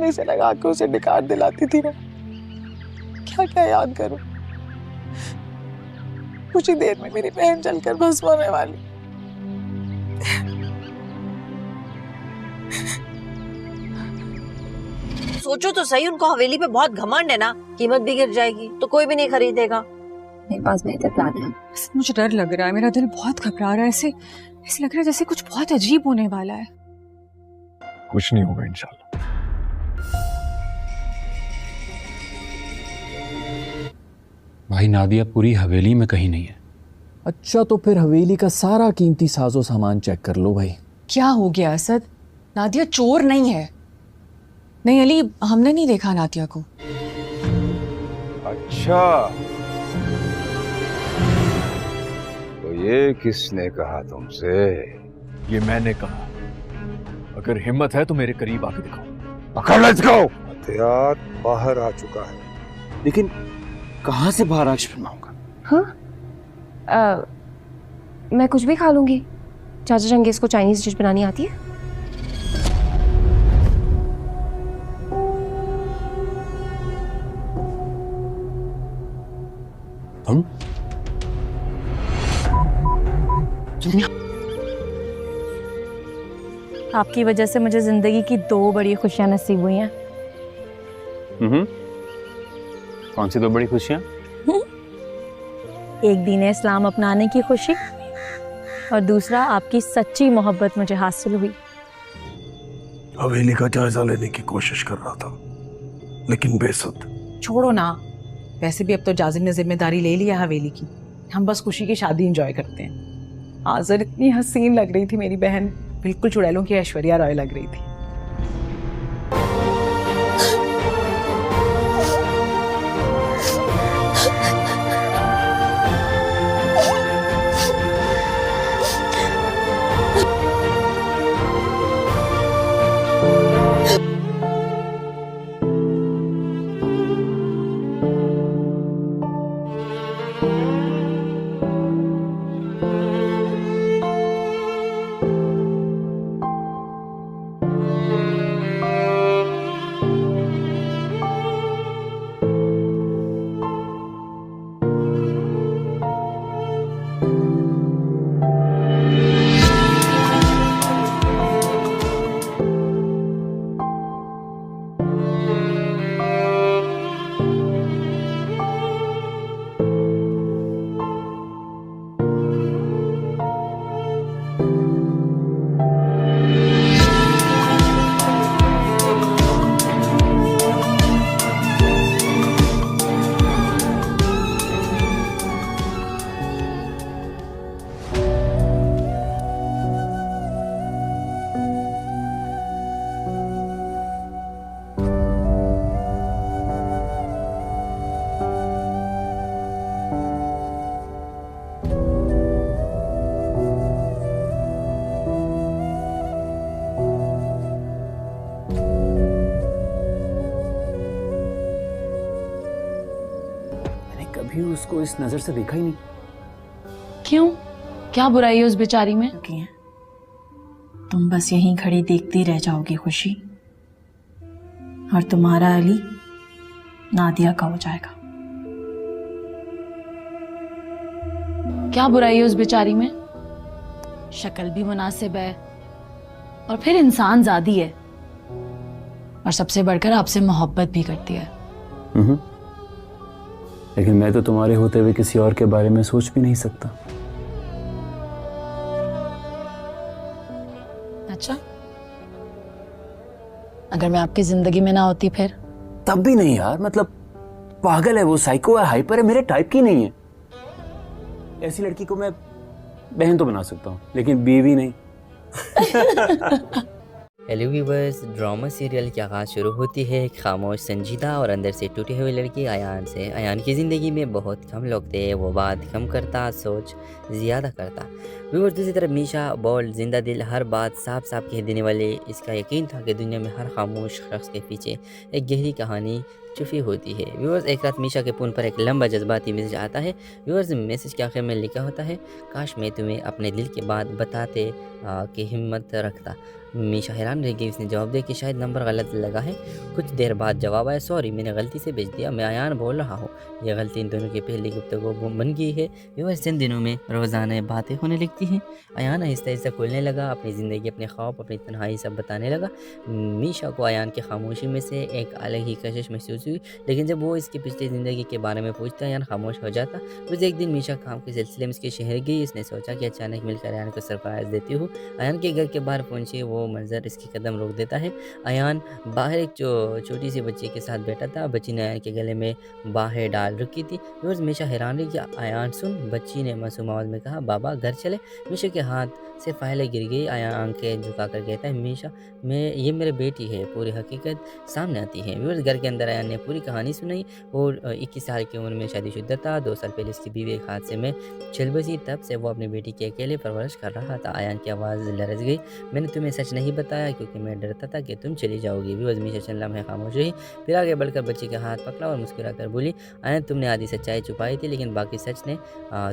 چنی سے لگا کے اسے نکال دلاتی تھی میں. کیا کیا یاد کروں. کچھ ہی دیر میں میری بہن چل کر بھسم ہونے والی. سوچو تو صحیح، ان کو حویلی پہ بہت گھمنڈ ہے نا، قیمت بھی گر جائے گی تو کوئی بھی نہیں خریدے گا. میرے پاس بہتر پلان ہے. مجھے ڈر لگ رہا ہے، میرا دل بہت گھبرا رہا ہے. ایسے لگ رہا ہے جیسے کچھ بہت عجیب ہونے والا ہے. کچھ نہیں ہوگا انشاءاللہ. بھائی نادیہ پوری حویلی میں کہیں نہیں ہے. اچھا تو پھر حویلی کا سارا قیمتی ساز و سامان چیک کر لو بھائی. کیا ہو گیا اسد؟ نادیہ چور نہیں ہے. نہیں علی، ہم نے نہیں دیکھا نادیہ کو. اچھا تو یہ کس نے کہا تم سے؟ یہ میں نے کہا. اگر ہمت ہے تو میرے قریب آ کے دکھاؤ. پکڑ لیٹس گو. ہتھیار باہر آ چکا ہے. لیکن کہاں سے باہر آج فرماؤں گا؟ ہاں میں کچھ بھی کھا لوں گی. چاچا چنگیز کو چائنیز ڈش بنانی آتی ہے؟ ہم آپ کی وجہ سے مجھے زندگی کی 2 بڑی خوشیاں نصیب ہوئی ہیں. کون سی 2 بڑی خوشیاں؟ ایک دین اسلام اپنانے کی خوشی اور دوسرا آپ کی سچی محبت مجھے حاصل ہوئی. حویلی کا جائزہ لینے کی کوشش کر رہا تھا لیکن بے سود. چھوڑو نا، ویسے بھی اب تو جازم نے ذمہ داری لے لیا حویلی کی. ہم بس خوشی کی شادی انجوائے کرتے ہیں. آزر اتنی حسین لگ رہی تھی میری بہن، بالکل چڑیلوں کی ایشوریا رائے لگ رہی تھی. کبھی اس کو اس نظر سے دیکھا ہی نہیں. کیوں؟ کیا برائی ہے اس بیچاری میں؟ تم بس یہیں کھڑی دیکھتی رہ جاؤ گی خوشی، اور تمہارا علی نادیہ کا ہو جائے گا. کیا برائی ہے اس بیچاری میں؟ شکل بھی مناسب ہے اور پھر انسان زادی ہے، اور سب سے بڑھ کر آپ سے محبت بھی کرتی ہے. لیکن میں تو تمہارے ہوتے ہوئے کسی اور کے بارے میں سوچ بھی نہیں سکتا. اچھا، اگر میں آپ کی زندگی میں نہ ہوتی پھر؟ تب بھی نہیں یار، مطلب پاگل ہے وہ، سائیکو ہے، ہائپر ہے، میرے ٹائپ کی نہیں ہے. ایسی لڑکی کو میں بہن تو بنا سکتا ہوں لیکن بیوی نہیں. ہیلو ویورز، ڈرامہ سیریل کی آغاز شروع ہوتی ہے ایک خاموش، سنجیدہ اور اندر سے ٹوٹی ہوئی لڑکی ایان سے. ایان کی زندگی میں بہت کم لوگ تھے، وہ بات کم کرتا، سوچ زیادہ کرتا. ویورز، دوسری طرف میشا بولڈ، زندہ دل، ہر بات صاف صاف کہہ دینے والے. اس کا یقین تھا کہ دنیا میں ہر خاموش شخص کے پیچھے ایک گہری کہانی چھپی ہوتی ہے. ویورز، ایک رات میشا کے فون پر ایک لمبا جذباتی میسج آتا ہے. ویورز، میسج کے آخر میں لکھا ہوتا ہے، کاش میں تمہیں اپنے دل کی بات بتاتے कि हिम्मत रखता। मीशा हैरान रह गई। उसने जवाब दिया कि शायद नंबर गलत लगा है। कुछ देर बाद जवाब आया, सॉरी मैंने गलती से भेज दिया, मैं अयान बोल रहा हूँ। यह गलती इन दोनों की पहली गुफ्तगू बन गई है। व्यूअर्स, इन दिनों में रोज़ाना बातें होने लगती हैं। अयान आहिस्ता आहिस्ता खुलने लगा, अपनी ज़िंदगी, अपने ख्वाब, अपनी तन्हाई सब बताने लगा। मीशा को अयान की खामोशी में से एक अलग ही कशिश महसूस हुई, लेकिन जब वो इसकी पिछली ज़िंदगी के बारे में पूछता अयान खामोश हो जाता। रोज़ एक दिन मीशा काम के सिलसिले में इसके शहर गई। इसने सोचा कि अचानक मिलकर अयान को सरप्राइज़ देती हूँ। अयान के घर के बाहर पहुँची, वो मंजर इसकी कदम रोक देता है। अयान बाहर एक छोटी सी बच्ची के साथ बैठा था। बच्ची ने अयान के गले में बाहें डाल रखी थी। रोज़ मीशा हैरान रही कि अयान सुन, बच्ची ने मासूम आवाज़ में कहा, बाबा घर चले। मीशा के हाथ से फाइलें गिर गई। अयान आंखें झुकाकर कहता है, मीशा ये मेरी बेटी है। पूरी हकीकत सामने आती है। रोज़ घर के अंदर अयान ने पूरी कहानी सुनाई और 21 साल की उम्र में शादीशुदा था। 2 साल पहले इसकी बीवी एक हादसे में चल बसी। तब से वो अपनी बेटी की अकेले परवरिश कर रहा था। अयान की आवाज़ लरज़ गई। मैंने तुम्हें सच नहीं बताया क्योंकि मैं डरता था कि तुम चली जाओगी। भी मीशा चंद लम्हे खामोश रही, फिर आगे बढ़कर बच्ची का हाथ पकड़ा और मुस्कुराकर बोली, अयान तुमने आधी सच्चाई छुपाई थी, लेकिन बाकी सच ने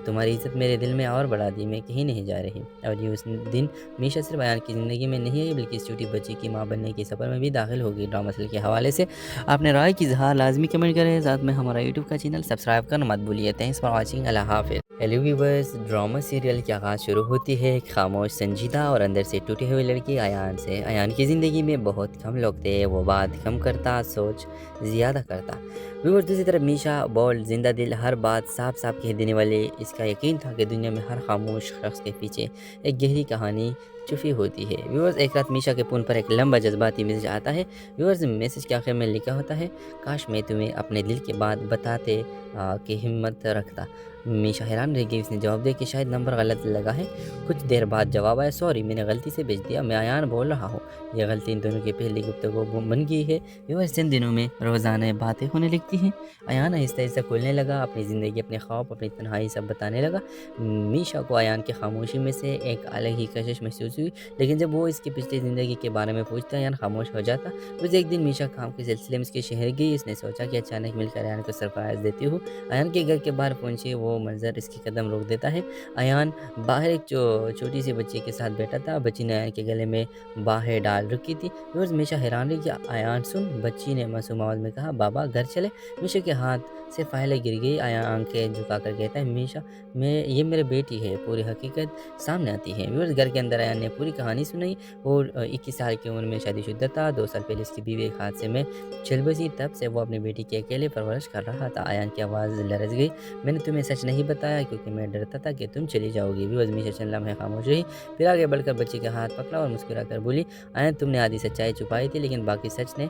तुम्हारी इज्जत मेरे दिल में और बढ़ा दी। मैं कहीं नहीं जा रही। और ये उस दिन मीशा सिर्फ अयान की ज़िंदगी में नहीं आई, बल्कि इस छोटी बच्ची की माँ बनने के सफ़र में भी दाखिल होगी। ड्रामा सीरियल के हवाले से आपने राय की इज़हार लाजमी कमेंट करें। साथ में हमारा यूट्यूब का चैनल सब्सक्राइब करना मत भूलिए। Thanks for watching. अल्लाह हाफ़िज़। हेलो व्यूअर्स, ड्रामा सीरियल की आगाज़ शुरू होती है एक खामोश, संजीदा और अंदर से टूटी हुई लड़की अयान से। अयान की ज़िंदगी में बहुत कम लोग थे। वो बात कम करता, सोच ज़्यादा करता। व्यूअर्स, दूसरी तरफ मीशा बोल्ड, जिंदा दिल, हर बात साफ साफ कह देने वाले। इसका यकीन था कि दुनिया में हर खामोश शख्स के पीछे एक गहरी कहानी छुपी होती है। व्यूअर्स, एक रात मीशा के फ़ोन पर एक लंबा जज्बाती मैसेज आता है। व्यूअर्स, मैसेज के आखिर में लिखा होता है, काश मैं तुम्हें अपने दिल की बात बताते कि हिम्मत रखता। मीशा हैरान रह गई। उसने जवाब दिया कि शायद नंबर गलत लगा है। कुछ देर बाद जवाब आया, सॉरी मैंने गलती से भेज दिया, मैं अयान बोल रहा हूँ। यह गलती इन दोनों की पहली गुफ्तगू बन गई है। व्यूअर्स, इन दिनों में रोज़ाना बातें होने लगती हैं। अयान आहिस्ता आहिस्ता खुलने लगा, अपनी ज़िंदगी, अपने ख्वाब, अपनी तन्हाई सब बताने लगा। मीशा को अयान की खामोशी में से एक अलग ही कशिश महसूस हुई, लेकिन जब वो इसकी पिछली ज़िंदगी के बारे में पूछता अयान खामोश हो जाता। रोज़ एक दिन मीशा काम के सिलसिले में इसके शहर गई। इसने सोचा कि अचानक मिलकर अयान को सरप्राइज़ देती हूँ। अयान के घर के बाहर पहुँची, वो मंजर इसकी कदम रोक देता है। अयान बाहर एक छोटी सी बच्ची के साथ बैठा था। बच्ची ने अयान के गले में बाहें डाल रखी थी। रोज़ मीशा हैरान रही कि अयान सुन, बच्ची ने मासूम आवाज़ में कहा, बाबा घर चले। मीशा के हाथ से फाइलें गिर गई। अयान आंखें झुकाकर कहता है, मीशा ये मेरी बेटी है। पूरी हकीकत सामने आती है। रोज़ घर के अंदर अयान ने पूरी कहानी सुनाई और 21 साल की उम्र में शादीशुदा था। 2 साल पहले इसकी बीवी एक हादसे में चल बसी। तब से वो अपनी बेटी की अकेले परवरिश कर रहा था। अयान की आवाज़ लरज़ गई। मैंने तुम्हें सच नहीं बताया क्योंकि मैं डरता था कि तुम चली जाओगी। भी मीशा चंद लम्हे खामोश रही, फिर आगे बढ़कर बच्ची का हाथ पकड़ा और मुस्कुराकर बोली, अयान तुमने आधी सच्चाई छुपाई थी, लेकिन बाकी सच ने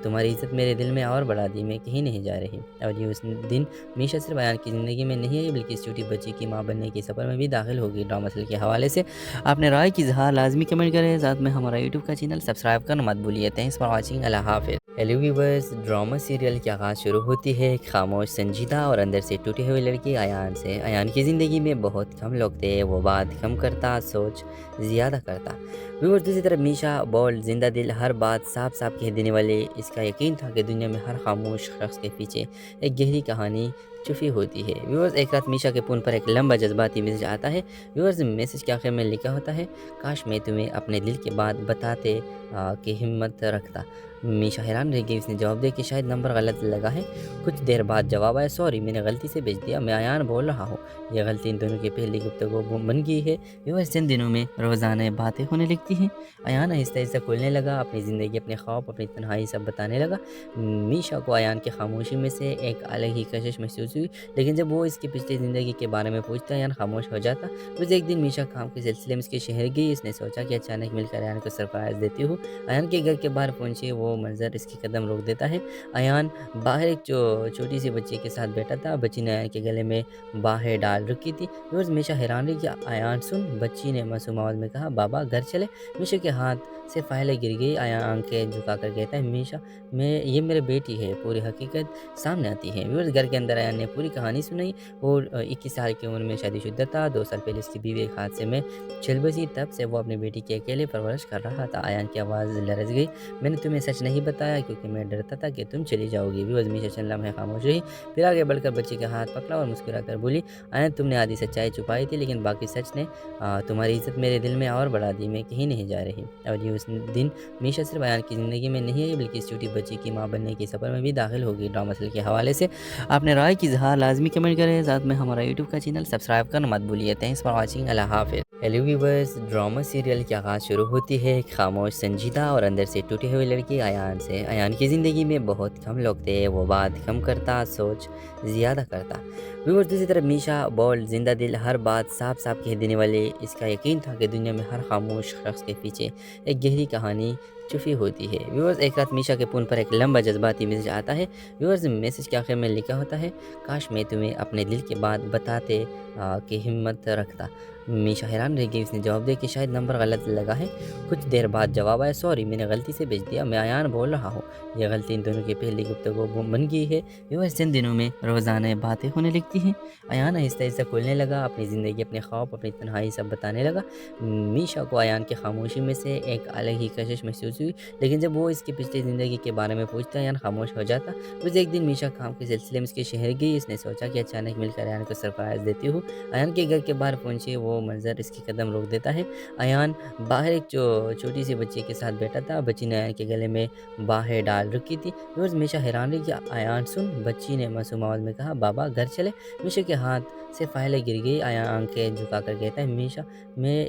तुम्हारी इज्जत मेरे दिल में और बढ़ा दी। मैं कहीं नहीं जा रही। और ये उस दिन मीशा सिर्फ अयान की ज़िंदगी में नहीं आई, बल्कि इस छोटी बच्ची की माँ बनने के सफ़र में भी दाखिल होगी। ड्रामा सीरियल के हवाले से आपने राय की इज़हार लाजमी कमेंट करें। साथ में हमारा यूट्यूब का चैनल सब्सक्राइब करना मत भूलिए। Thanks for watching. अल्लाह हाफ़िज़। हेलो व्यूअर्स, ड्रामा सीरियल की आगाज़ शुरू होती है एक खामोश, संजीदा और अंदर से टूटी हुई लड़की अयान से। अयान की ज़िंदगी में बहुत कम लोग थे। वो बात कम करता, सोच ज़्यादा करता। व्यूअर्स, दूसरी तरफ मीशा बोल्ड, जिंदा दिल, हर बात साफ साफ कह देने वाले। इसका यकीन था कि दुनिया में हर खामोश शख्स के पीछे एक गहरी कहानी छुपी होती है। व्यूअर्स, एक रात मीशा के फ़ोन पर एक लंबा जज्बाती मैसेज आता है। व्यूअर्स, मैसेज के आखिर में लिखा होता है, काश मैं तुम्हें अपने दिल की बात बताते कि हिम्मत रखता। मीशा हैरान रह गई। उसने जवाब दिया कि शायद नंबर गलत लगा है। कुछ देर बाद जवाब आया, सॉरी मैंने गलती से भेज दिया, मैं अयान बोल रहा हूँ। यह गलती इन दोनों की पहली गुफ्तगू बन गई है। व्यूअर्स, इन दिनों में रोज़ाना बातें होने लगती हैं। अयान आहिस्ता आहिस्ता खुलने लगा, अपनी ज़िंदगी, अपने ख्वाब, अपनी तन्हाई सब बताने लगा। मीशा को अयान की खामोशी में से एक अलग ही कशिश महसूस हुई, लेकिन जब वो इसकी पिछली ज़िंदगी के बारे में पूछता अयान खामोश हो जाता। रोज़ एक दिन मीशा काम के सिलसिले में इसके शहर गई। इसने सोचा कि अचानक मिलकर अयान को सरप्राइज़ देती हूँ। अयान के घर के बाहर पहुँची, वो मंजर इसकी कदम रोक देता है। अयान बाहर एक छोटी सी बच्ची के साथ बैठा था। बच्ची ने अयान के गले में बाहें डाल रखी थी। रोज़ मीशा हैरान रही कि अयान सुन, बच्ची ने मासूम आवाज़ में कहा, बाबा घर चले। मीशा के हाथ سے فائلیں گر گئی آنکھیں جھکا کر کہتا ہے میشا یہ میرے بیٹی ہے، پوری حقیقت سامنے آتی ہے۔ ویورز گھر کے اندر ایان نے پوری کہانی سنائی اور 21 سال کی عمر میں شادی شدہ تھا۔ 2 سال پہلے اس کی بیوی ایک حادثے میں چل بسی، تب سے وہ اپنی بیٹی کی اکیلے پرورش کر رہا تھا۔ ایان کی آواز لرز گئی، میں نے تمہیں سچ نہیں بتایا کیونکہ میں ڈرتا تھا کہ تم چلی جاؤ گی۔ ویورز میشا چند لمحے خاموش رہی، پھر آگے بڑھ کر بچی کا ہاتھ پکڑا اور مسکرا کر بولی ایان تم نے آدھی سچائی چھپائی تھی لیکن باقی سچ نے تمہاری عزت میرے دل میں اور بڑھا دی، میں کہیں نہیں جا رہی۔ اور یہ اس دن میشا صرف ایان کی زندگی میں نہیں آئی بلکہ اس چھوٹی بچی کی ماں بننے کے سفر میں بھی داخل ہوگی۔ ڈرامہ سیریل کے حوالے سے آپ نے رائے کی اظہار لازمی کمنٹ کریں، ساتھ میں ہمارا یوٹیوب کا چینل سبسکرائب کرنا مت بھولیے۔ تھینکس فار واچنگ، اللہ حافظ۔ ہیلو ویورز، ڈرامہ سیریل کی آغاز شروع ہوتی ہے ایک خاموش، سنجیدہ اور اندر سے ٹوٹے ہوئے لڑکی ایان سے۔ ایان کی زندگی میں بہت کم لوگ تھے، وہ بات کم کرتا، سوچ زیادہ کرتا۔ ویورز دوسری طرف میشا بولڈ، زندہ دل، ہر بات صاف صاف کہہ دینے والے، اس کا یقین تھا کہ دنیا میں ہر خاموش شخص کے پیچھے ایک گہری کہانی چھپی ہوتی ہے۔ ویورز ایک رات میشا کے فون پر ایک لمبا جذباتی میسج آتا ہے۔ ویورز میسج کے آخر میں لکھا ہوتا ہے کاش میں تمہیں اپنے دل کی بات بتاتے کہ ہمت رکھتا۔ میشا حیران رہ گئی، اس نے جواب دیا کہ شاید نمبر غلط لگا ہے۔ کچھ دیر بعد جواب آیا سوری میں نے غلطی سے بھیج دیا، میں ایان بول رہا ہوں۔ یہ غلطی ان دونوں کی پہلی گفتگو بن گئی ہے۔ ویورز چند دنوں میں روزانہ باتیں ہونے لگتی ہیں۔ ایان آہستہ آہستہ کھولنے لگا، اپنی زندگی، اپنے خواب، اپنی تنہائی سب بتانے لگا۔ میشا کو ایان کی خاموشی میں سے ایک الگ ہی کشش محسوس ہوئی، لیکن جب وہ اس کی پچھلی زندگی کے بارے میں پوچھتا ایان خاموش ہو جاتا۔ روز ایک دن میشا کام کے سلسلے میں اس کے شہر گئی، اس نے سوچا کہ اچانک مل کر ایان کو سرپرائز دیتی ہوں۔ ایان کے گھر کے باہر پہنچی، وہ منظر اس کی قدم روک دیتا ہے۔ ایان باہر ایک چھوٹی سی بچی کے ساتھ بیٹھا تھا، بچی نے ایان کے گلے میں باہیں ڈال رکھی تھی۔ روز میشا حیران رہی کہ ایان سن، بچی نے معصوم آواز میں کہا بابا گھر چلے۔ میشا کے ہاتھ سے فائلیں گر گئی، ایان آنکھیں جھکا کر کہتا ہے میشا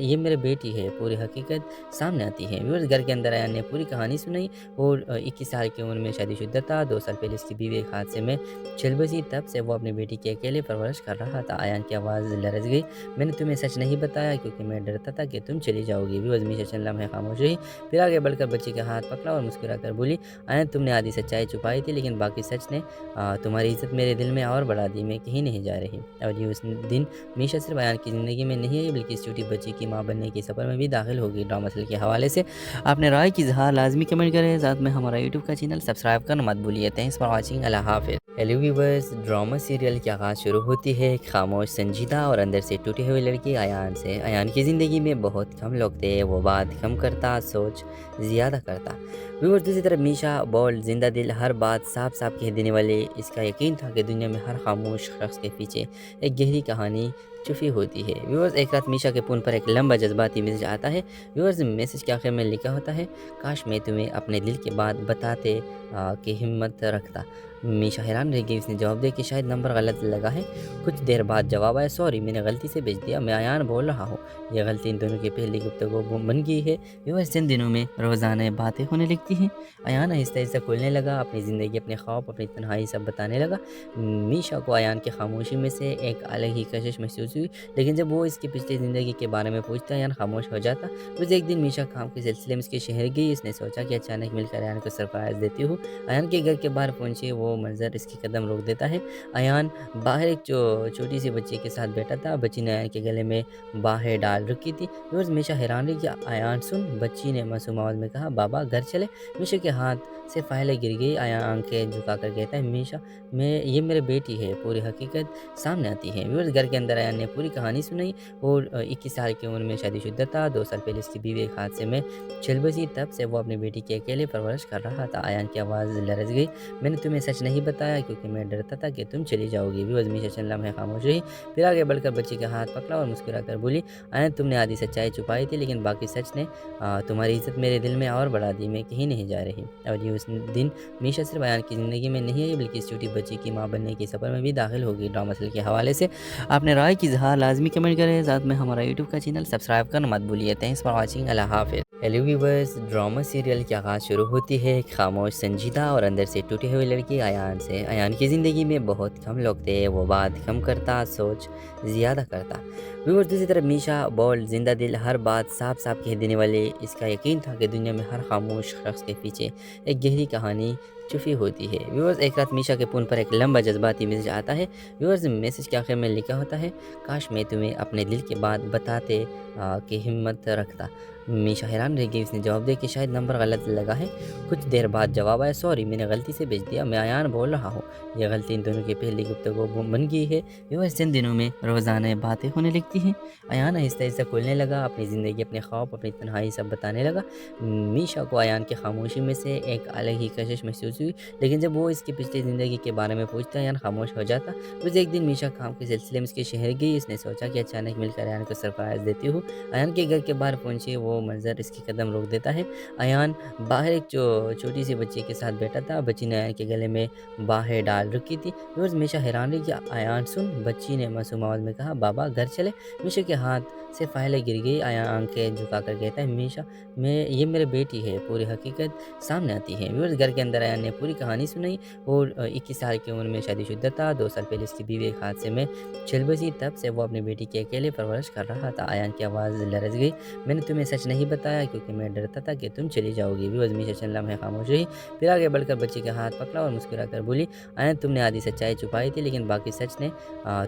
یہ میرے بیٹی ہے، پوری حقیقت سامنے آتی ہے۔ ویورز گھر کے اندر ایان نے پوری کہانی سنائی اور 21 سال کی عمر میں شادی شدہ تھا۔ 2 سال پہلے اس کی بیوی ایک حادثے میں چل بسی، تب سے وہ اپنی بیٹی کی اکیلے پرورش کر رہا تھا۔ ایان کی آواز لرز گئی، میں نے تمہیں سچ نہیں بتایا کیونکہ میں ڈرتا تھا کہ تم چلی جاؤ گی۔ ویورز میشا چند لمحے خاموش رہی، پھر آگے بڑھ کر بچی کا ہاتھ پکڑا اور مسکرا کر بولی ایان تم نے آدھی سچائی چھپائی تھی لیکن باقی سچ نے تمہاری عزت میرے دل میں اور بڑھا دی، میں کہیں نہیں جا رہی۔ اور یہ اس دن میشا صرف ایان کی زندگی میں نہیں آئی بلکہ اس چھوٹی بچی کی ماں بننے کے سفر میں بھی داخل ہوگی۔ ڈرامہ سیریل کے حوالے سے آپ نے رائے کی اظہار لازمی کمنٹ کریں، ساتھ میں ہمارا یوٹیوب کا چینل سبسکرائب کرنا مت بھولیے۔ تھینکس فار واچنگ، اللہ حافظ۔ ہیلو ویورز، ڈرامہ سیریل کی آغاز شروع ہوتی ہے ایک خاموش، سنجیدہ اور اندر سے ٹوٹے ہوئے لڑکی ایان سے۔ ایان کی زندگی میں بہت کم لوگ تھے، وہ بات کم کرتا، سوچ زیادہ کرتا۔ ویورز دوسری طرف میشا بولڈ، زندہ دل، ہر بات صاف صاف کہہ دینے والے، اس کا یقین تھا کہ دنیا میں ہر خاموش شخص کے پیچھے ایک گہری کہانی چھپی ہوتی ہے۔ ویورز ایک رات میشا کے فون پر ایک لمبا جذباتی میسج آتا ہے۔ ویورز میسج کے آخر میں لکھا ہوتا ہے کاش میں تمہیں اپنے دل کی بات بتاتے کہ ہمت رکھتا۔ میشا حیران رہ گئی، اس نے جواب دیا کہ شاید نمبر غلط لگا ہے۔ کچھ دیر بعد جواب آیا سوری میں نے غلطی سے بھیج دیا، میں ایان بول رہا ہوں۔ یہ غلطی ان دونوں کی پہلی گفتگو بن گئی ہے۔ ویورز چند دنوں میں روزانہ باتیں ہونے لگتی ہیں۔ ایان آہستہ آہستہ کھولنے لگا، اپنی زندگی، اپنے خواب، اپنی تنہائی سب بتانے لگا۔ میشا کو ایان کی خاموشی میں سے ایک الگ ہی کشش محسوس ہوئی، لیکن جب وہ اس کی پچھلی زندگی کے بارے میں پوچھتا ایان خاموش ہو جاتا۔ روز ایک دن میشا کام کے سلسلے میں اس کے شہر گئی، اس نے سوچا کہ اچانک مل کر ایان کو سرپرائز دیتی ہوں۔ ایان کے گھر کے باہر پہنچی، وہ منظر اس کی قدم روک دیتا ہے۔ ایان باہر ایک چھوٹی سی بچی کے ساتھ بیٹھا تھا، بچی نے ایان کے گلے میں باہیں ڈال رکھی تھی۔ روز میشا حیران رہی کہ ایان سن، بچی نے معصوم آواز میں کہا بابا گھر چلے۔ میشا کے ہاتھ سے فائلیں گر گئی، ایان آنکھیں جھکا کر کہتا ہے میشا یہ میرے بیٹی ہے، پوری حقیقت سامنے آتی ہے۔ ویورز گھر کے اندر ایان نے پوری کہانی سنائی اور 21 سال کی عمر میں شادی شدہ تھا۔ 2 سال پہلے اس کی بیوی ایک حادثے میں چل بسی، تب سے وہ اپنی بیٹی کی اکیلے پرورش کر رہا تھا۔ ایان کی آواز لرز گئی، میں نے تمہیں سچ نہیں بتایا کیونکہ میں ڈرتا تھا کہ تم چلی جاؤ گی۔ ویورز میشا چند لمحے خاموش رہی، پھر آگے بڑھ کر بچی کا ہاتھ پکڑا اور مسکرا کر بولی ایان تم نے آدھی سچائی چھپائی تھی لیکن باقی سچ نے تمہاری عزت میرے دل میں اور بڑھا دی، میں کہیں نہیں جا رہی۔ اور یہ اس دن میشا صرف ایان کی زندگی میں نہیں آئی بلکہ اس چھوٹی بچی کی ماں بننے کے سفر میں بھی داخل ہوگی۔ ڈرامہ سیریل کے حوالے سے آپ نے رائے کی اظہار لازمی کمنٹ کریں، ساتھ میں ہمارا یوٹیوب کا چینل سبسکرائب کرنا مت بھولیے۔ تھینکس فار واچنگ، اللہ حافظ۔ ہیلو ویورز، ڈرامہ سیریل کی آغاز شروع ہوتی ہے ایک خاموش، سنجیدہ اور اندر سے ٹوٹے ہوئے لڑکی ایان سے۔ ایان کی زندگی میں بہت کم لوگ تھے، وہ بات کم کرتا، سوچ زیادہ کرتا۔ ویورز دوسری طرف میشا بولڈ، زندہ دل، ہر بات صاف صاف کہہ دینے والے، اس کا یقین تھا کہ دنیا میں ہر خاموش شخص کے پیچھے ایک گہری کہانی چھپی ہوتی ہے۔ ویورز ایک رات میشا کے فون پر ایک لمبا جذباتی میسج آتا ہے۔ ویورز میسج کے آخر میں لکھا ہوتا ہے کاش میں تمہیں اپنے دل کی بات بتاتے کہ ہمت رکھتا۔ मीशा हैरान रह गई। उसने जवाब दिया कि शायद नंबर गलत लगा है। कुछ देर बाद जवाब आया, सॉरी मैंने गलती से भेज दिया, मैं अयान बोल रहा हूँ। यह गलती इन दोनों की पहली गुफ्तगू बन गई है। व्यूअर्स, इन दिनों में रोज़ाना बातें होने लगती हैं। अयान आहिस्ता आहिस्ता खुलने लगा, अपनी ज़िंदगी, अपने ख्वाब, अपनी तन्हाई सब बताने लगा। मीशा को अयान की खामोशी में से एक अलग ही कशिश महसूस हुई, लेकिन जब वो इसकी पिछली ज़िंदगी के बारे में पूछता अयान खामोश हो जाता। रोज़ एक दिन मीशा काम के सिलसिले में उसके शहर गई। इसने सोचा कि अचानक मिलकर अयान को सरप्राइज़ देती हूँ। अयान के घर के बाहर पहुंची, वो मंजर इसकी कदम रोक देता है। अयान बाहर एक छोटी सी बच्ची के साथ बैठा था। बच्ची ने अयान के गले में बाहें डाल रखी थी। रोज़ मीशा हैरान रही कि अयान सुन, बच्ची ने मासूम आवाज़ में कहा, बाबा घर चले। मीशा के हाथ से फाइलें गिर गई। अयान आंखें झुका कर कहता है, मीशा ये मेरी बेटी है। पूरी हकीकत सामने आती है। व्यूअर्स, घर के अंदर अयान ने पूरी कहानी सुनाई और 21 साल की उम्र में शादीशुदा था। 2 साल पहले इसकी बीवी एक हादसे में चल बसी। तब से वो अपनी बेटी की अकेले परवरिश कर रहा था। अयान की आवाज़ लरज गई, मैंने तुम्हें सच नहीं बताया क्योंकि मैं डरता था कि तुम चली जाओगी। व्यूअर्स, मीशा चंद लम्हे खामोश रही, फिर आगे बढ़कर बच्ची के हाथ पकड़ा और मुस्कुरा कर बोली, अयान तुमने आधी सच्चाई छुपाई थी, लेकिन बाकी सच ने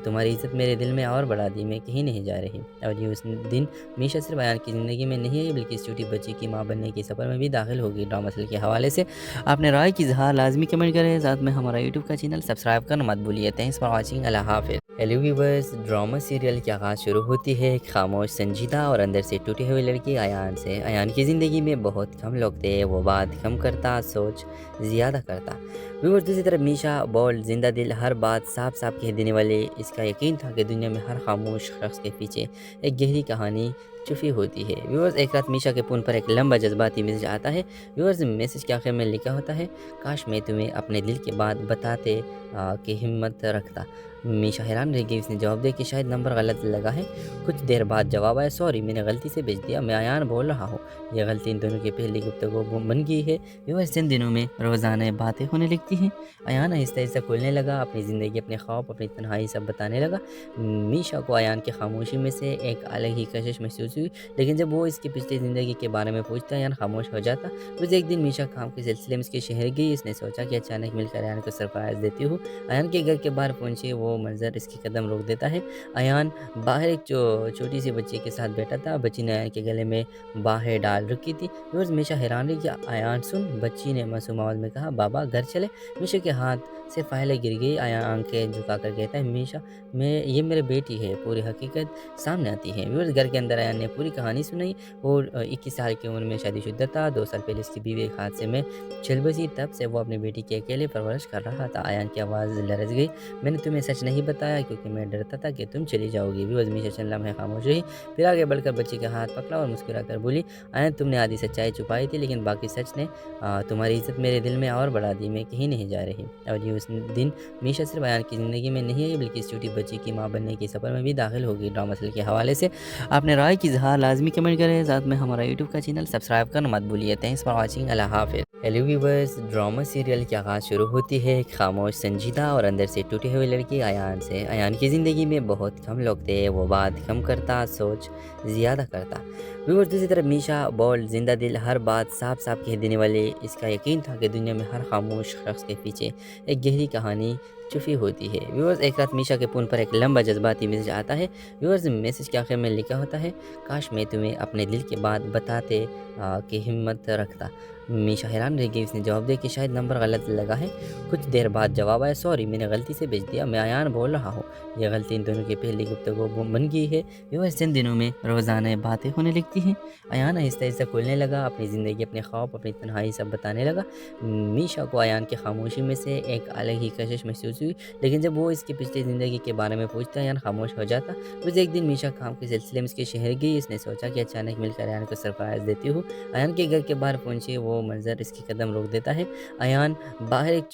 तुम्हारी इज्जत मेरे दिल में और बढ़ा दी। मैं कहीं नहीं जा रही। और ये उस दिन मीशा सिर्फ अयान की ज़िंदगी में नहीं आई, बल्कि इस छोटी बच्ची की माँ बनने के सफ़र में भी दाखिल होगी। ड्रामा सीरियल के हवाले से आपने राय की इजहार लाजमी कमेंट करें। साथ में हमारा यूट्यूब का चैनल सब्सक्राइब करना मत भूलिए। Thanks for watching. अल्लाह हाफिज़। हेलो व्यूअर्स, ड्रामा सीरियल की आगाज़ शुरू होती है एक खामोश, संजीदा और अंदर से टूटी हुई लड़की अयान से। अयान की ज़िंदगी में बहुत कम लोग थे। वो बात कम करता, सोच ज़्यादा करता। व्यूअर्स, दूसरी तरफ मीशा बोल्ड, जिंदा दिल, हर बात साफ साफ कह देने वाले। इसका यकीन था कि दुनिया में हर खामोश शख्स के पीछे एक गहरी कहानी छुपी होती है। व्यूअर्स, एक रात मीशा के फ़ोन पर एक लंबा जज्बाती मैसेज आता है। व्यूअर्स, मैसेज के आखिर में लिखा होता है, काश मैं तुम्हें अपने दिल की बात बताते कि हिम्मत रखता। मीशा हैरान रह गई। उसने जवाब दिया कि शायद नंबर गलत लगा है। कुछ देर बाद जवाब आया, सॉरी मैंने गलती से भेज दिया, मैं अयान बोल रहा हूँ। यह गलती इन दोनों की पहली गुफ्तगू बन गई है। व्यूअर्स, इन दिनों में रोज़ाना बातें होने लगती हैं। अयान आहिस्ता आहिस्ता खुलने लगा, अपनी ज़िंदगी, अपने ख्वाब, अपनी तन्हाई सब बताने लगा। मीशा को अयान की खामोशी में से एक अलग ही कशिश महसूस हुई, लेकिन जब वो इसकी पिछली ज़िंदगी के बारे में पूछता अयान खामोश हो जाता। रोज़ एक दिन मीशा काम के सिलसिले में उसके शहर गई। इसने सोचा कि अचानक मिलकर अयान को सरप्राइज़ देती हूँ। अयान के घर के बाहर पहुंची, वो मंजर इसकी कदम रोक देता है। अयान बाहर एक छोटी सी बच्ची के साथ बैठा था। बच्ची ने अयान के गले में बाहें डाल रखी थी। रोज़ मीशा हैरान रही कि अयान सुन, बच्ची ने मासूम आवाज़ में कहा, बाबा घर चले। मीशा के हाथ से फाइलें गिर गई। अयान आंखें झुका कर कहता है, मीशा ये मेरी बेटी है। पूरी हकीकत सामने आती है। व्यूअर्स, घर के अंदर अयान ने पूरी कहानी सुनाई और 21 साल की उम्र में शादीशुदा था। 2 साल पहले इसकी बीवी एक हादसे में चल बसी। तब से वो अपनी बेटी की अकेले परवरिश कर रहा था। अयान की आवाज़ लरज गई, मैंने तुम्हें सच नहीं बताया क्योंकि मैं डरता था कि तुम चली जाओगी। व्यूअर्स, मीशा चंद लम्हे खामोश रही, फिर आगे बढ़कर बच्ची का हाथ पकड़ा और मुस्कुरा कर बोली, अयान तुमने आधी सच्चाई छुपाई थी, लेकिन बाकी सच ने तुम्हारी इज्जत मेरे दिल में और बढ़ा दी। मैं कहीं नहीं जा रही। और ये उस दिन मीशा सिर्फ अयान की ज़िंदगी में नहीं आई, बल्कि इस छोटी बच्ची की माँ बनने के सफ़र में भी दाखिल होगी। ड्रामा सीरियल के हवाले से आपने राय की इजहार लाजमी कमेंट करें। साथ में हमारा यूट्यूब का चैनल सब्सक्राइब करना मत भूलिए। Thanks for watching. अल्लाह हाफिज़। हेलो व्यूअर्स, ड्रामा सीरियल की आगाज़ शुरू होती है एक खामोश, संजीदा और अंदर से टूटी हुई लड़की अयान से। अयान की ज़िंदगी में बहुत कम लोग थे। वो बात कम करता, सोच ज़्यादा करता। व्यूअर्स, दूसरी तरफ मीशा बोल्ड, जिंदा दिल, हर बात साफ साफ कह देने वाले। इसका यकीन था कि दुनिया में हर खामोश शख्स के पीछे एक गहरी कहानी छुपी होती है। व्यूअर्स, एक रात मीशा के फ़ोन पर एक लंबा जज्बाती मैसेज आता है। व्यूअर्स, मैसेज के आखिर में लिखा होता है, काश मैं तुम्हें अपने दिल की बात बताते कि हिम्मत रखता। मीशा हैरान रह गई। उसने जवाब दिया कि शायद नंबर गलत लगा है। कुछ देर बाद जवाब आया, सॉरी मैंने गलती से भेज दिया, मैं अयान बोल रहा हूँ। यह गलती इन दोनों की पहली गुफ्तगू बन गई है। व्यूअर्स, इन दिनों में रोज़ाना बातें होने लगती हैं। अयान आहिस्ता आहिस्ता खुलने लगा, अपनी ज़िंदगी, अपने ख्वाब, अपनी तन्हाई सब बताने लगा। मीशा को अयान की खामोशी में से एक अलग ही कशिश महसूस हुई, लेकिन जब वो इसकी पिछली ज़िंदगी के बारे में पूछता अयान खामोश हो जाता। रोज़ एक दिन मीशा काम के सिलसिले में उसके शहर गई। इसने सोचा कि अचानक मिलकर अयान को सरप्राइज़ देती हूँ। अयान के घर के बाहर पहुंची, वो मंजर इसकी कदम रोक देता है। अयान बाहर एक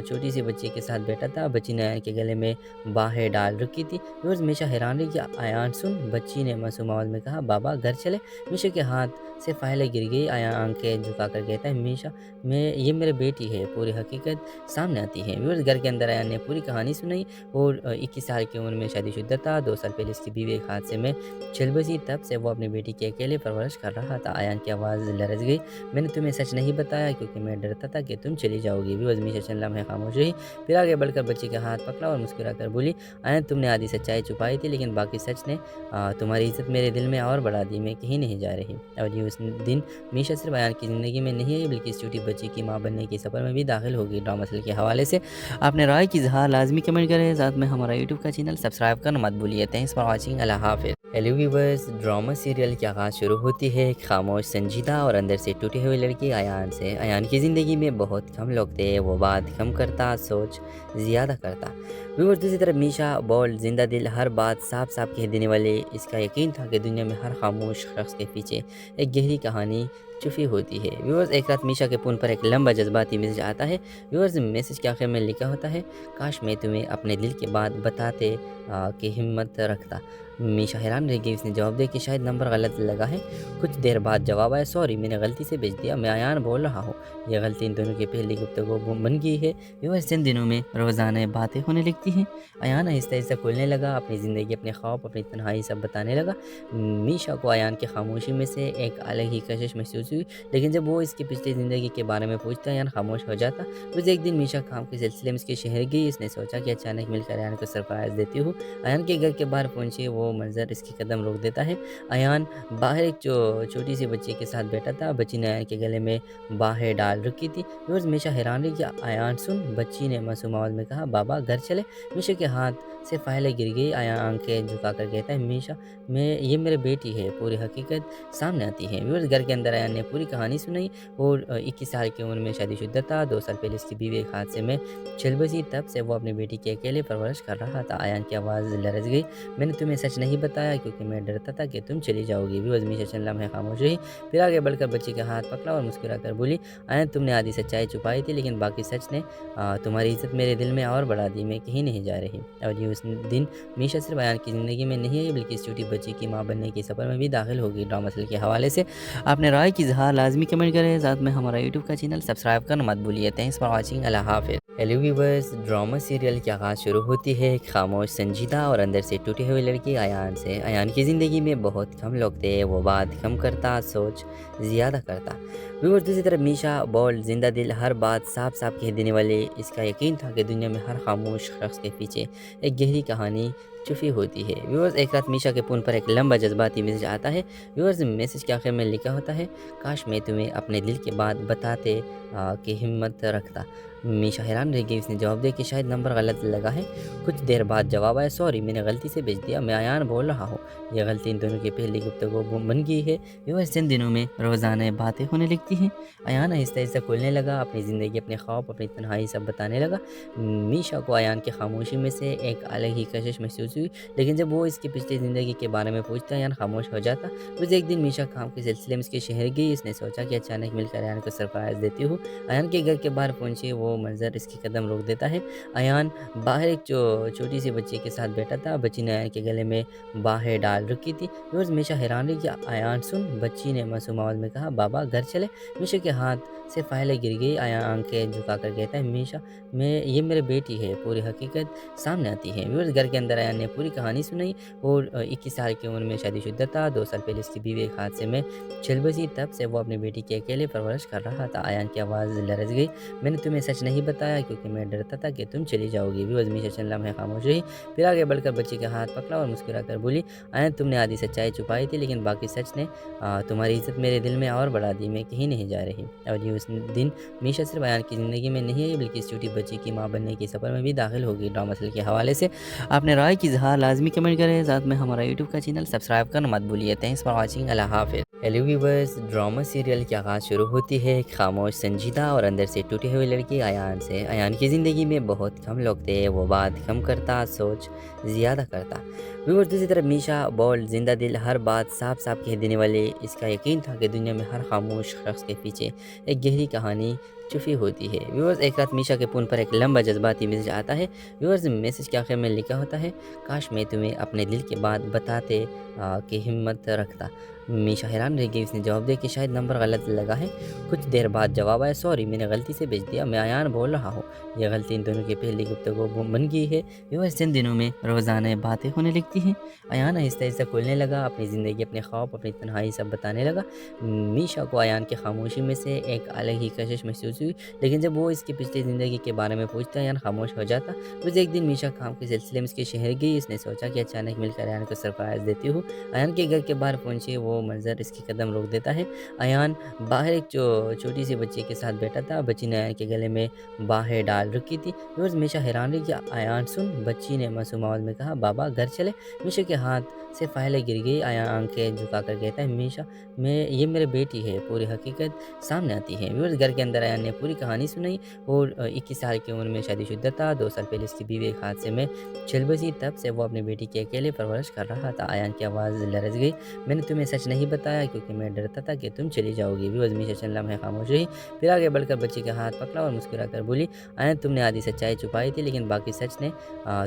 छोटी सी बच्ची के साथ बैठा था। बच्ची ने अयान के गले में बाहें डाल रखी थी। रोज़ मीशा हैरान रही कि अयान सुन, बच्ची ने मासूम आवाज़ में कहा, बाबा घर चले। मीशा के हाथ से फाइलें गिर गई। अयान आंखें झुका कर कहता है, मीशा ये मेरी बेटी है। पूरी हकीकत सामने आती है। व्यूअर्स, घर के अंदर अयान ने पूरी कहानी सुनाई और 21 साल की उम्र में शादीशुदा था। 2 साल पहले इसकी बीवी एक हादसे में चल बसी। तब से वो अपनी बेटी की अकेले परवरिश कर रहा था। अयान की आवाज़ लरज गई, मैंने तुम्हें सच नहीं बताया क्योंकि मैं डरता था कि तुम चली जाओगी। व्यूअर्स, मीशा चंद लम्हे खामोश रही, फिर आगे बढ़कर बच्ची का हाथ पकड़ा और मुस्कुरा कर बोली, अयान तुमने आधी सच्चाई छुपाई थी, लेकिन बाकी सच ने तुम्हारी इज्जत मेरे दिल में और बढ़ा दी। मैं कहीं नहीं जा रही। और ये اس دن मीशा सिर्फ अयान की ज़िंदगी में नहीं आई बल्कि इस छोटी बच्ची की माँ बनने के सफ़र में भी दाखिल होगी। ड्रामा सीरियल के हवाले से अपने राय की इज़हार लाजमी कमेंट करें, साथ में हमारा यूट्यूब का चैनल सब्सक्राइब करना मत भूलिए। थैंक्स फॉर वॉचिंग, अल्लाह हाफ़िज़। हेलो व्यूवर्स, ड्रामा सीरियल की आगाज़ शुरू होती है एक खामोश, संजीदा और अंदर से टूटी हुई लड़की अयान से। अयान की ज़िंदगी में बहुत कम लोग थे, वो बात कम करता, सोच ज़्यादा करता। व्यूवर्स, दूसरी तरफ मीशा बोल्ड, जिंदा दिल, हर बात साफ साफ कह देने वाले। इसका यकीन था कि दुनिया में हर खामोश शख्स के पीछे एक गहरी कहानी छुपी होती है। व्यूवर्स, एक रात मीशा के फ़ोन पर एक लंबा जज्बाती मैसेज आता है। व्यूवर्स, मैसेज के आखिर में लिखा होता है, काश मैं तुम्हें अपने दिल की बात बताते कि हिम्मत रखता। मीशा हैरान रह गई। उसने जवाब दिया कि शायद नंबर गलत लगा है। कुछ देर बाद जवाब आया, सॉरी मैंने गलती से भेज दिया, मैं अयान बोल रहा हूँ। यह गलती इन दोनों की पहली गुफ्तगू बन गई है। व्यूवर्स, इन दिनों में रोज़ाना बातें होने लगती हैं। अयान आहिस्ता आहिस्ता खुलने लगा, अपनी ज़िंदगी, अपने ख्वाब, अपनी तन्हाई सब बताने लगा। मीशा को अयान की खामोशी में से एक अलग ही कशिश महसूस हुई, लेकिन जब वो इसकी पिछली ज़िंदगी के बारे में पूछता अयान खामोश हो जाता। रोज़ एक दिन मीशा काम के सिलसिले में उसके शहर गई। इसने सोचा कि अचानक मिलकर अयान को सरप्राइज़ देती हूँ। अयान के घर के बाहर पहुंची, वो मंजर इसकी कदम रोक देता है। अयान बाहर एक छोटी सी बच्ची के साथ बैठा था। बच्ची ने अयान के गले में बाहें डाल रखी थी। रोज़ मीशा हैरान रही कि अयान सुन, बच्ची ने मासूम आवाज़ में कहा, बाबा घर चले। मीशा के हाथ से फाइलें गिर गई। अयान आंखें झुका कर कहता है, मीशा ये मेरी बेटी है। पूरी हकीकत सामने आती है। व्यूअर्स, घर के अंदर अयान ने पूरी कहानी सुनाई। और 21 साल की उम्र में शादीशुदा था। 2 साल पहले इसकी बीवी एक हादसे में चल बसी। तब से वो अपनी बेटी की अकेले परवरिश कर रहा था। अयान की आवाज़ लरज़ गई, मैंने तुम्हें सच नहीं बताया क्योंकि मैं डरता था कि तुम चली जाओगी। व्यूअर्स, मीशा चंद लम्हे खामोश रही, फिर आगे बढ़कर बच्ची का हाथ पकड़ा और मुस्कुरा कर बोली, अयान तुमने आधी सच्चाई छुपाई थी, लेकिन बाकी सच ने तुम्हारी इज्जत मेरे दिल में और बढ़ा दी। मैं कहीं नहीं जा रही। और ये उस दिन मीशा सिर्फ अयान की ज़िंदगी में नहीं आई बल्कि इस छोटी बच्ची की माँ बनने के सफ़र में भी दाखिल होगी। ड्रामा सीरियल के हवाले से अपने राय की इज़हार लाजमी कमेंट करें, साथ में हमारा यूट्यूब का चैनल सब्सक्राइब करना मत भूलिए। थैंक्स फॉर वॉचिंग, अल्लाह हाफ़िज़। हेलो व्यूवर्स, ड्रामा सीरियल की आगाज़ शुरू होती है एक खामोश, संजीदा और अंदर से टूटी हुई लड़की अयान से। अयान की ज़िंदगी में बहुत कम लोग थे, वो बात कम करता, सोच ज़्यादा करता। व्यूवर्स, दूसरी तरफ मीशा बोल्ड, जिंदा दिल, हर बात साफ साफ कह देने वाले। इसका यकीन था कि दुनिया में हर खामोश शख्स के पीछे एक गहरी कहानी छुपी होती है। व्यूवर्स, एक रात मीशा के फ़ोन पर एक लंबा जज्बाती मैसेज आता है। व्यूवर्स, मैसेज के आखिर में लिखा होता है, काश मैं तुम्हें अपने दिल की बात बताते कि हिम्मत रखता। मीशा हैरान रह गई। उसने जवाब दिया कि शायद नंबर गलत लगा है। कुछ देर बाद जवाब आया, सॉरी मैंने गलती से भेज दिया, मैं अयान बोल रहा हूँ। यह गलती इन दोनों की पहली गुफ्तगू बन गई है। व्यूअर्स, इन दिनों में रोज़ाना बातें होने लगती हैं। अयान आहिस्ता आहिस्ता खुलने लगा, अपनी ज़िंदगी, अपने ख्वाब, अपनी तन्हाई सब बताने लगा। मीशा को अयान की खामोशी में से एक अलग ही कशिश महसूस हुई, लेकिन जब वो इसकी पिछली ज़िंदगी के बारे में पूछता अयान खामोश हो जाता। रोज़ एक दिन मीशा काम के सिलसिले में उसके शहर गई। इसने सोचा कि अचानक मिलकर अयान को सरप्राइज़ देती हूँ। अयान के घर के बाहर पहुंची, वो मंजर इसकी कदम रोक देता है। अयान बाहर एक छोटी सी बच्ची के साथ बैठा था। बच्ची ने अयान के गले में बाहें डाल रखी थी। रोज़ मीशा हैरान रही कि अयान सुन, बच्ची ने मासूम आवाज़ में कहा, बाबा घर चले। मीशा के हाथ से फाइलें गिर गई। अयान आंखें झुका कर कहता है, मीशा ये मेरी बेटी है। पूरी हकीकत सामने आती है। व्यूअर्स, घर के अंदर अयान ने पूरी कहानी सुनाई। और 21 साल की उम्र में शादीशुदा था। 2 साल पहले इसकी बीवी एक हादसे में चल बसी। तब से वो अपनी बेटी की अकेले परवरिश कर रहा था। अयान की आवाज़ लरज़ गई, मैंने तुम्हें सच नहीं बताया क्योंकि मैं डरता था कि तुम चली जाओगी। व्यूअर्स, मीशा चंद लम्हे खामोश रही, फिर आगे बढ़कर बच्ची का हाथ पकड़ा और मुस्कुरा कर बोली, अयान तुमने आधी सच्चाई छुपाई थी, लेकिन बाकी सच ने तुम्हारी इज्जत मेरे दिल में और बढ़ा दी। मैं कहीं नहीं जा रही। और ये उस दिन मीशा सिर्फ अयान की ज़िंदगी में नहीं आई बल्कि इस छोटी बच्ची की माँ बनने के सफ़र में भी दाखिल होगी। ड्रामा सीरियल के हवाले से अपने राय की इज़हार लाजमी कमेंट करें, साथ में हमारा यूट्यूब का चैनल सब्सक्राइब करना मत भूलिए। थैंक्स फॉर वॉचिंग, अल्लाह हाफ़िज़। हेलो व्यूवर्स, ड्रामा सीरियल की आगाज़ शुरू होती है एक खामोश, संजीदा और अंदर से टूटी हुई लड़की अयान से। अयान की ज़िंदगी में बहुत कम लोग थे, वो बात कम करता, सोच ज़्यादा करता। व्यूअर्स, दूसरी तरफ मीशा बोल्ड, जिंदा दिल, हर बात साफ साफ कह देने वाले। इसका यकीन था कि दुनिया में हर खामोश शख्स के पीछे एक गहरी कहानी छुपी होती है। व्यूअर्स, एक रात मीशा के फ़ोन पर एक लंबा जज्बाती मैसेज आता है। व्यूअर्स, मैसेज के आखिर में लिखा होता है, काश मैं तुम्हें अपने दिल की बात बताते कि हिम्मत रखता। मीशा हैरान रह गई। उसने जवाब दिया कि शायद नंबर गलत लगा है। कुछ देर बाद जवाब आया, सॉरी मैंने गलती से भेज दिया, मैं अयान बोल रहा हूँ। यह गलती इन दोनों की पहली गुफ्तगू बन गई है। व्यूअर्स, इन दिनों में रोज़ाना बातें होने लगती हैं। अयान आहिस्ता आहिस्ता खुलने लगा, अपनी ज़िंदगी, अपने ख्वाब, अपनी तन्हाई सब बताने लगा। मीशा को अयान की खामोशी में से एक अलग ही कशिश महसूस हुई, लेकिन जब वो इसकी पिछली ज़िंदगी के बारे में पूछता अयान खामोश हो जाता। रोज़ एक दिन मीशा काम के सिलसिले में उसके शहर गई। इसने सोचा कि अचानक मिलकर अयान को सरप्राइज़ देती हूँ। अयान के घर के बाहर पहुंची, वो وہ منظر اس کی قدم روک دیتا ہے۔ ایان باہر ایک چھوٹی سی بچی کے ساتھ بیٹھا تھا، بچی نے ایان کے گلے میں باہیں ڈال رکھی تھی۔ ویورز میشا حیران رہی کہ ایان سن، بچی نے معصوم آواز میں کہا بابا گھر چلے۔ میشا کے ہاتھ سے فائلیں گر گئی۔ ایان آنکھیں جھکا کر کہتا ہے میشا یہ میرے بیٹی ہے، پوری حقیقت سامنے آتی ہے۔ ویورز گھر کے اندر ایان نے پوری کہانی سنائی اور 21 سال کی عمر میں شادی شدہ تھا۔ 2 سال پہلے اس کی بیوی ایک حادثے میں چل بسی، تب سے وہ اپنی بیٹی کی اکیلے پرورش کر رہا تھا۔ ایان کی آواز لرز گئی، میں نے تمہیں سچ نہیں بتایا کیونکہ میں ڈرتا تھا کہ تم چلی جاؤ گی۔ ویورز میشا چند لمحے خاموش رہی، پھر آگے بڑھ کر بچی کا ہاتھ پکڑا اور مسکرا کر بولی ایان تم نے آدھی سچائی چھپائی تھی لیکن باقی سچ نے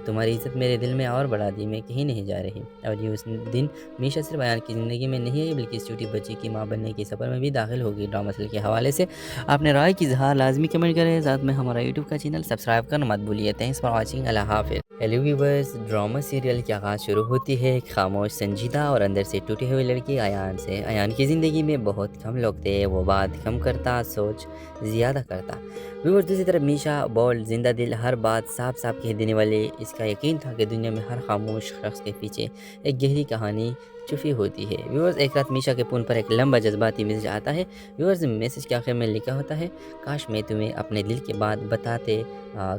تمہاری عزت میرے دل میں اور بڑھا دی، میں کہیں نہیں جا رہی۔ اور یہ اس دن میشا صرف ایان کی زندگی میں نہیں آئی بلکہ اس چھوٹی بچی کی ماں بننے کے سفر میں بھی داخل ہوگی۔ ڈرامہ سیریل کے حوالے سے اپنے رائے کی اظہار لازمی کمنٹ کریں، ساتھ میں ہمارا یوٹیوب کا چینل سبسکرائب کرنا مت بھولیے۔ تھینکس فار واچنگ، اللہ حافظ۔ ہیلو ویورز، ڈرامہ سیریل کی آغاز شروع ہوتی ہے ایک خاموش، سنجیدہ اور اندر سے ٹوٹی ہوئی لڑکی ایان سے۔ ایان کی زندگی میں بہت کم لوگ تھے، وہ بات کم کرتا، سوچ زیادہ کرتا۔ ویورز دوسری طرف میشا بولڈ، زندہ دل، ہر بات صاف صاف کہہ دینے والے، اس کا یقین تھا کہ دنیا میں ہر خاموش شخص کے پیچھے ایک گہری کہانی چھپی ہوتی ہے۔ ویورز ایک رات میشا کے فون پر ایک لمبا جذباتی میسج آتا ہے۔ ویورز میسج کے آخر میں لکھا ہوتا ہے کاش میں تمہیں اپنے دل کی بات بتاتے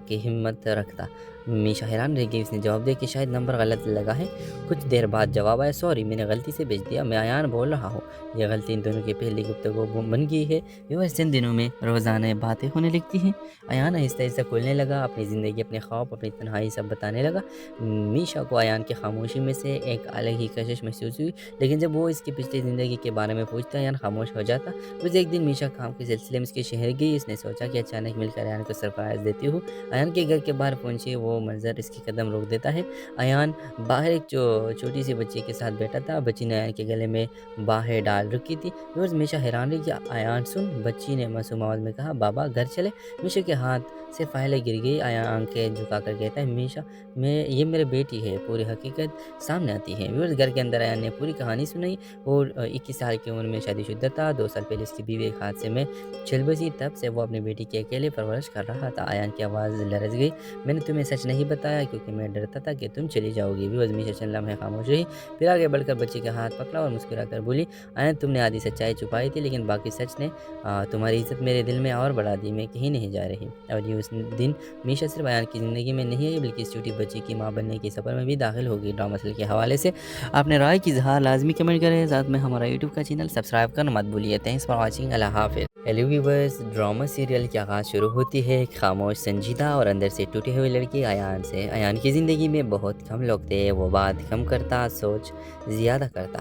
کہ ہمت رکھتا۔ میشا حیران رہ گئی، اس نے جواب دیا کہ شاید نمبر غلط لگا ہے۔ کچھ دیر بعد جواب آیا سوری میں نے غلطی سے بھیج دیا، میں ایان بول رہا ہوں۔ یہ غلطی ان دونوں کی پہلی گفتگو بن گئی ہے۔ ویورز چند دنوں میں روزانہ باتیں ہونے لگتی ہیں۔ ایان آہستہ آہستہ کھلنے لگا، اپنی زندگی، اپنے خواب، اپنی تنہائی سب بتانے لگا۔ میشا کو ایان کی خاموشی میں سے ایک الگ ہی کشش محسوس ہوئی، لیکن جب وہ اس کی پچھلی زندگی کے بارے میں پوچھتا ایان خاموش ہو جاتا۔ روز ایک دن میشا کام کے سلسلے میں اس کے شہر گئی، اس نے سوچا کہ اچانک مل کر ایان کو سرپرائز دیتی ہوں۔ ایان کے گھر کے باہر پہنچی، وہ منظر اس کی قدم روک دیتا ہے۔ ایان باہر ایک چھوٹی سی بچی کے ساتھ بیٹھا تھا، بچی نے ایان کے گلے میں باہیں ڈال رکھی تھی۔ روز میشا حیران رہی کہ ایان سن، بچی نے معصوم آواز میں کہا بابا گھر چلے۔ میشا کے ہاتھ سے فائلیں گر گئی۔ ایان آنکھیں جھکا کر کہتا ہے میشا یہ میرے بیٹی ہے، پوری حقیقت سامنے آتی ہے۔ ویورز گھر کے اندر ایان نے پوری کہانی سنائی اور 21 سال کی عمر میں شادی شدہ تھا۔ 2 سال پہلے اس کی بیوی ایک حادثے میں چل بسی، تب سے وہ اپنی بیٹی کی اکیلے پرورش کر رہا تھا۔ ایان کی آواز لرز گئی، میں نے تمہیں سچ نہیں بتایا کیونکہ میں ڈرتا تھا کہ تم چلی جاؤ گی۔ ویورز میشا چند لمحے خاموش رہی، پھر آگے بڑھ کر بچی کا ہاتھ پکڑا اور مسکرا کر بولی ایان تم نے آدھی سچائی چھپائی تھی لیکن باقی سچ نے تمہاری عزت میرے دل میں اور بڑھا دی، میں کہیں نہیں جا رہی۔ اور یہ اس دن میشا صرف ایان کی زندگی میں نہیں آئی بلکہ اس چھوٹی بچی کی ماں بننے کے سفر میں بھی داخل ہوگی۔ ڈرامہ سیریل کے حوالے سے اپنے رائے کی اظہار لازمی کمنٹ کریں، ساتھ میں ہمارا یوٹیوب کا چینل سبسکرائب کرنا مت بھولیے۔ تھینکس فار واچنگ، اللہ حافظ۔ ہیلو ویورز، ڈرامہ سیریل کی آغاز شروع ہوتی ہے ایک خاموش، سنجیدہ اور اندر سے ٹوٹی ہوئی لڑکی ایان سے۔ ایان کی زندگی میں بہت کم لوگ تھے، وہ بات کم کرتا، سوچ زیادہ کرتا۔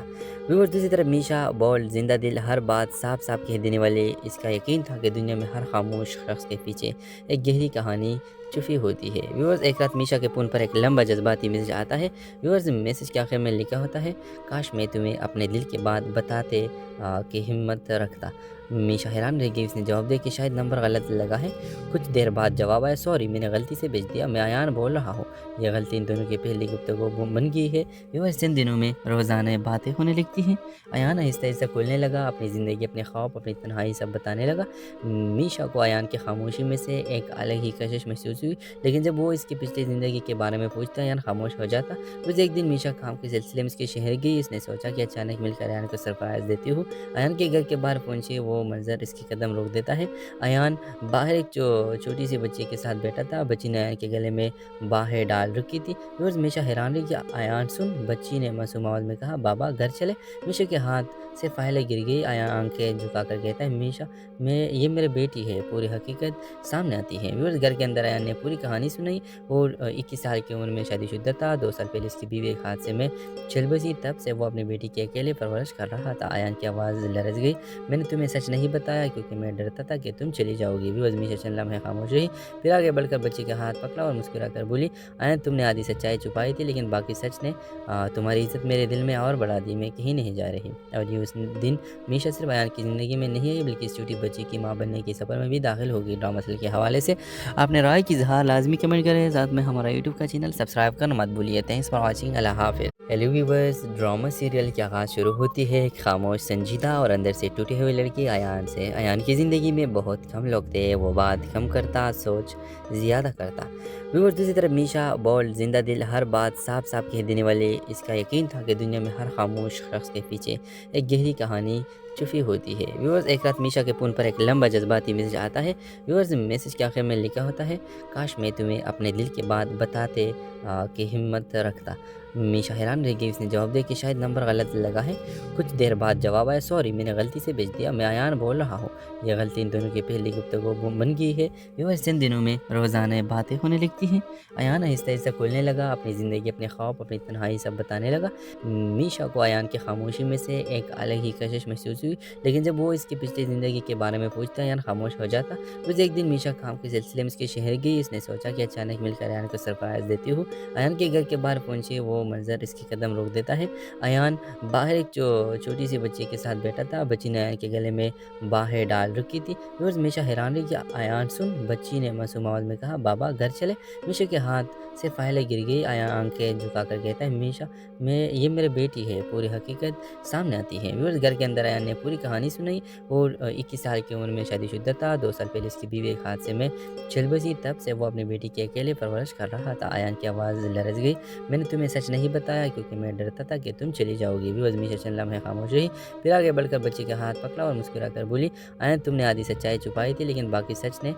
ویورز دوسری طرف میشا بولڈ، زندہ دل، ہر بات صاف صاف کہہ دینے والے، اس کا یقین تھا کہ دنیا میں ہر خاموش شخص کے پیچھے ایک گہری کہانی چھپی ہوتی ہے۔ ویورز ایک رات میشا کے فون پر ایک لمبا جذباتی میسج آتا ہے۔ ویورز میسج کے آخر میں لکھا ہوتا ہے کاش میں تمہیں اپنے دل کی بات بتاتے کہ ہمت رکھتا۔ میشا حیران رہ گئی، اس نے جواب دیا کہ شاید نمبر غلط لگا ہے۔ کچھ دیر بعد جواب آیا سوری میں نے غلطی سے بھیج دیا، میں ایان بول رہا ہوں۔ یہ غلطی ان دونوں کی پہلی گفتگو بن گئی ہے۔ ویورز چند دنوں میں روزانہ باتیں ہونے لگتی ہیں۔ ایان آہستہ آہستہ کھلنے لگا، اپنی زندگی، اپنے خواب، اپنی تنہائی سب بتانے لگا۔ میشا کو ایان کی خاموشی میں سے ایک الگ ہی کشش محسوس ہوئی، لیکن جب وہ اس کی پچھلی زندگی کے بارے میں پوچھتا ایان خاموش ہو جاتا۔ روز ایک دن میشا کام کے سلسلے میں اس کے شہر گئی، اس نے سوچا کہ اچانک مل کر ایان کو سرپرائز دیتی ہوں۔ ایان کے گھر کے باہر پہنچی، وہ منظر اس کی قدم روک دیتا ہے۔ ایان باہر ایک چھوٹی سی بچی کے ساتھ بیٹھا تھا، بچی نے ایان کے گلے میں باہیں ڈال رکھی تھی۔ روز میشا حیران رہی کہ ایان سن، بچی نے معصوم آواز میں کہا بابا گھر چلے۔ میشا کے ہاتھ سے فائلیں گر گئی۔ ایان آنکھیں جھکا کر کہتا ہے میشا یہ میرے بیٹی ہے، پوری حقیقت سامنے آتی ہے۔ ویورز گھر کے اندر ایان نے پوری کہانی سنائی اور 21 سال کی عمر میں شادی شدہ تھا۔ 2 سال پہلے اس کی بیوی ایک حادثے میں چل بسی، تب سے وہ اپنی بیٹی کی اکیلے پرورش کر رہا تھا۔ ایان کی آواز لرز گئی، میں نے تمہیں سچ نہیں بتایا کیونکہ میں ڈرتا تھا کہ تم چلی جاؤ گی۔ ویورز میشا چند لمحے خاموش رہی، پھر آگے بڑھ کر بچی کا ہاتھ پکڑا اور مسکرا کر بولی ایان تم نے آدھی سچائی چھپائی تھی لیکن باقی سچ نے تمہاری عزت میرے دل میں اور بڑھا دی، میں کہیں نہیں جا رہی۔ اور یہ اس دن میشا صرف ایان کی زندگی میں نہیں آئی بلکہ اس چھوٹی بچی کی ماں بننے کے سفر میں بھی داخل ہوگی۔ ڈرامہ سیریل کے حوالے سے اپنے رائے کی اظہار لازمی کمنٹ کریں، ساتھ میں ہمارا یوٹیوب کا چینل سبسکرائب کرنا مت بھولیے۔ تھینکس فار واچنگ، اللہ حافظ۔ हेलो व्यूवर्स, ड्रामा सीरियल की आगाज़ शुरू होती है एक खामोश, संजीदा और अंदर से टूटे हुए लड़की अयान से। अयान की ज़िंदगी में बहुत कम लोग थे, वो बात कम करता, सोच ज़्यादा करता। व्यूवर्स, दूसरी तरफ मीशा बोल्ड, जिंदा दिल, हर बात साफ साफ कह देने वाले। इसका यकीन था कि दुनिया में हर खामोश शख्स के पीछे एक गहरी कहानी छुपी होती है। व्यूवर्स, एक रात मीशा के फ़ोन पर एक लंबा जज्बाती मैसेज आता है। व्यूवर्स, मैसेज के आखिर में लिखा होता है, काश मैं तुम्हें अपने दिल की बात बताते कि हिम्मत रखता। मीशा हैरान रह गई। उसने जवाब दिया कि शायद नंबर गलत लगा है। कुछ देर बाद जवाब आया, सॉरी मैंने गलती से भेज दिया, मैं अयान बोल रहा हूँ। यह गलती इन दोनों की पहली गुफ्तगू बन गई है। व्यूअर्स, इन दिनों में रोज़ाना बातें होने लगती हैं। अयान आहिस्ता आहिस्ता खुलने लगा, अपनी ज़िंदगी, अपने ख्वाब, अपनी तन्हाई सब बताने लगा। मीशा को अयान की खामोशी में से एक अलग ही कशिश महसूस हुई, लेकिन जब वो इसकी पिछली ज़िंदगी के बारे में पूछता अयान खामोश हो जाता। रोज़ एक दिन मीशा काम के सिलसिले में इसके शहर गई। इसने सोचा कि अचानक मिलकर अयान को सरप्राइज़ देती हूँ। अयान के घर के बाहर पहुंची, वो मंजर इसकी कदम रोक देता है। अयान बाहर एक छोटी सी बच्ची के साथ बैठा था। बच्ची ने अयान के गले में बाहें डाल रखी थी। रोज़ मीशा हैरान रही कि अयान सुन, बच्ची ने मासूम आवाज़ में कहा, बाबा घर चले। मीशा के हाथ से फाइलें गिर गई। अयान आंखें झुका कर कहता है, मीशा ये मेरी बेटी है। पूरी हकीकत सामने आती है। रोज़ घर के अंदर अयान ने पूरी कहानी सुनाई। और 21 साल की उम्र में शादीशुदा था। 2 साल पहले इसकी बीवी एक हादसे में चल बसी। तब से वो अपनी बेटी की अकेले परवरिश कर रहा था। अयान की आवाज़ लरज़ गई, मैंने तुम्हें सच नहीं बताया क्योंकि मैं डरता था कि तुम चली जाओगी। भी मीशा चंद लम्हे खामोश रही, फिर आगे बढ़कर बच्ची का हाथ पकड़ा और मुस्कुरा कर बोली, अयान तुमने आधी सच्चाई छुपाई थी, लेकिन बाकी सच ने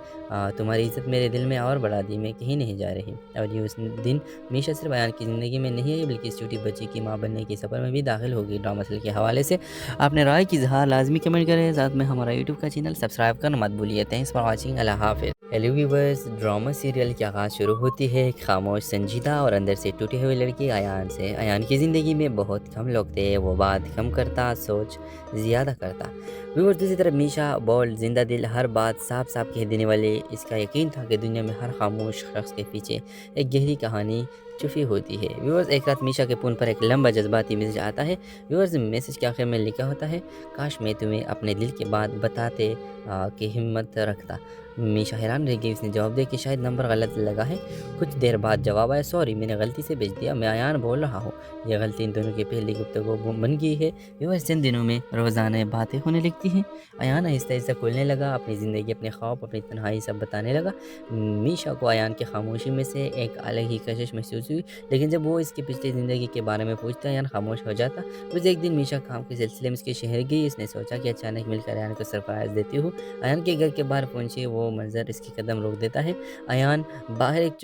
तुम्हारी इज्जत मेरे दिल में और बढ़ा दी। मैं कहीं नहीं जा रही। और ये उस दिन मीशा सिर्फ अयान की ज़िंदगी में नहीं आई, बल्कि इस छोटी बच्ची की माँ बनने के सफ़र में भी दाखिल होगी। ड्रामा सीरियल के हवाले से आपने राय की इज़हार लाजमी कमेंट करें। साथ में हमारा यूट्यूब का चैनल सब्सक्राइब करना मत भूलिए। Thanks for watching. अल्लाह हाफ़िज़। हेलो व्यूवर्स, ड्रामा सीरियल की आगाज़ शुरू होती है एक खामोश, संजीदा और अंदर से टूटी हुई लड़की अयान से। अयान की ज़िंदगी में बहुत कम लोग थे, वो बात कम करता, सोच ज़्यादा करता। व्यूवर्स, दूसरी तरफ मीशा बोल्ड, जिंदा दिल, हर बात साफ साफ कह देने वाले। इसका यकीन था कि दुनिया में हर खामोश शख्स के पीछे एक गहरी कहानी छुपी होती है। व्यूवर्स, एक रात मीशा के फ़ोन पर एक लंबा जज्बाती मैसेज आता है। व्यूवर्स, मैसेज के आखिर में लिखा होता है, काश मैं तुम्हें अपने दिल की बात बताते कि हिम्मत रखता। मीशा हैरान रह गई। उसने जवाब दिया कि शायद नंबर गलत लगा है। कुछ देर बाद जवाब आया, सॉरी मैंने गलती से भेज दिया, मैं अयान बोल रहा हूँ। यह गलती इन दोनों की पहली गुफ्तगू बन गई है। व्यूअर्स, इन दिनों में रोज़ाना बातें होने लगती हैं। अयान आहिस्ता आहिस्ता खुलने लगा, अपनी ज़िंदगी, अपने ख्वाब, अपनी तन्हाई सब बताने लगा। मीशा को अयान की खामोशी में से एक अलग ही कशिश महसूस हुई, लेकिन जब वो इसकी पिछली ज़िंदगी के बारे में पूछता अयान खामोश हो जाता। रोज़ एक दिन मीशा काम के सिलसिले में इसके शहर गई। इसने सोचा कि अचानक मिलकर अयान को सरप्राइज़ देती हूँ। अयान के घर के बाहर पहुंची, वो मंजर इसकी कदम रोक देता है। अयान बाहर एक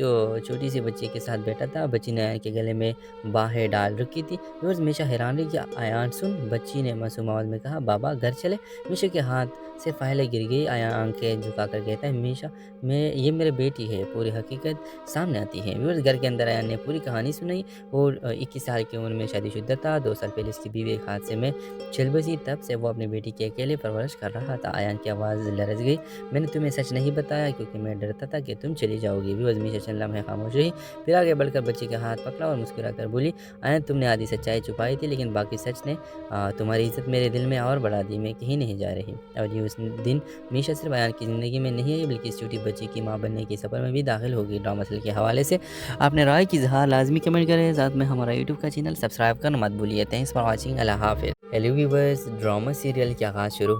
छोटी सी बच्ची के साथ बैठा था। बच्ची ने अयान के गले में बाहें डाल रखी थी। रोज़ मीशा हैरान रही कि अयान सुन, बच्ची ने मासूम आवाज़ में कहा, बाबा घर चले। मीशा के हाथ से फाइलें गिर गई। अयान आंखें झुका कर कहता है, मीशा ये मेरी बेटी है। पूरी हकीकत सामने आती है। व्यूअर्स, घर के अंदर अयान ने पूरी कहानी सुनाई। और 21 साल की उम्र में शादीशुदा था। 2 साल पहले इसकी बीवी एक हादसे में चल बसी। तब से वो अपनी बेटी की अकेले परवरिश कर रहा था। अयान की आवाज़ लरज़ गई, मैंने तुम्हें सच नहीं बताया क्योंकि मैं डरता था कि तुम चली जाओगी। व्यूअर्स, मीशा चंद लम्हे खामोश रही, फिर आगे बढ़कर बच्ची का हाथ पकड़ा और मुस्कुरा कर बोली, अयान तुमने आधी सच्चाई छुपाई थी, लेकिन बाकी सच ने तुम्हारी इज्जत मेरे दिल में और बढ़ा दी। मैं कहीं नहीं जा रही। और ये उस दिन मीशा सिर्फ अयान की ज़िंदगी में नहीं आई, बल्कि इस छोटी बच्ची की माँ बनने के सफ़र में भी दाखिल होगी। ड्रामा सीरियल के हवाले से आपने राय की इज़हार लाजमी कमेंट करें। साथ में हमारा यूट्यूब का चैनल सब्सक्राइब करना मत भूलिए। Thanks for watching. अल्लाह हाफ़िज़। हेलो व्यूवर्स, ड्रामा सीरियल की आगाज़ शुरू